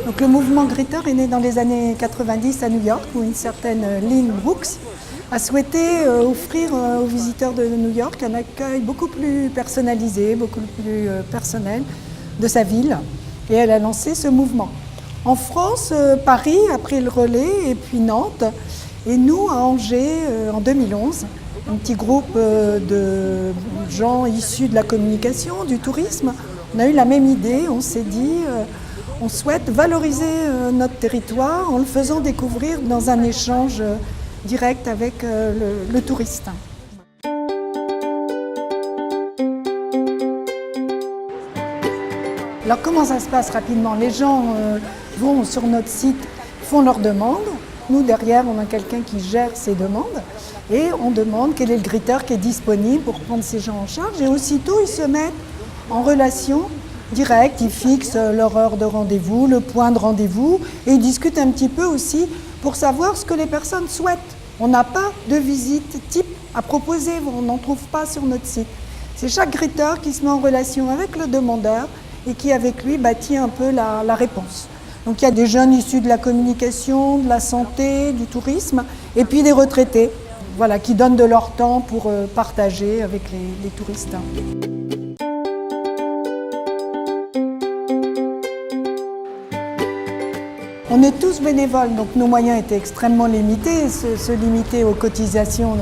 Donc le mouvement Greeter est né dans les années 90 à New York, où une certaine Lynn Brooks a souhaité offrir aux visiteurs de New York un accueil beaucoup plus personnalisé, beaucoup plus personnel de sa ville. Et elle a lancé ce mouvement. En France, Paris a pris le relais, et puis Nantes. Et nous, à Angers, en 2011, un petit groupe de gens issus de la communication, du tourisme, on a eu la même idée. On s'est dit, on souhaite valoriser notre territoire en le faisant découvrir dans un échange direct avec le touriste. Alors comment ça se passe rapidement? Les gens vont sur notre site, font leurs demandes. Nous, derrière, on a quelqu'un qui gère ces demandes et on demande quel est le Greeter qui est disponible pour prendre ces gens en charge. Et aussitôt, ils se mettent en relation directe, ils fixent leur heure de rendez-vous, le point de rendez-vous et ils discutent un petit peu aussi pour savoir ce que les personnes souhaitent. On n'a pas de visite type à proposer, on n'en trouve pas sur notre site. C'est chaque Greeter qui se met en relation avec le demandeur et qui, avec lui, bâtit un peu la réponse. Donc il y a des jeunes issus de la communication, de la santé, du tourisme, et puis des retraités, voilà, qui donnent de leur temps pour partager avec les touristes. On est tous bénévoles, donc nos moyens étaient extrêmement limités, se limiter aux cotisations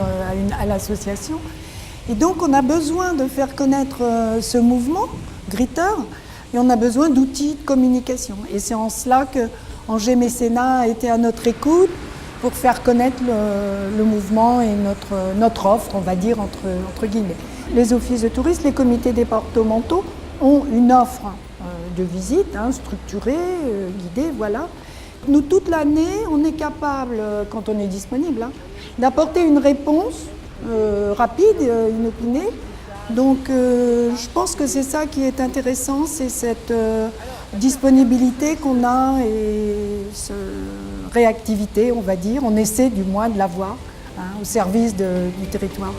à l'association. Et donc on a besoin de faire connaître ce mouvement, Greeter, et on a besoin d'outils de communication. Et c'est en cela que Angers Mécénat a été à notre écoute pour faire connaître le mouvement et notre offre, on va dire, entre guillemets. Les offices de tourisme, les comités départementaux ont une offre de visite structurée, guidée, voilà. Nous, toute l'année, on est capable, quand on est disponible, d'apporter une réponse rapide, inopinée. Donc je pense que c'est ça qui est intéressant, c'est cette disponibilité qu'on a et cette réactivité, on va dire. On essaie du moins de l'avoir au service du territoire.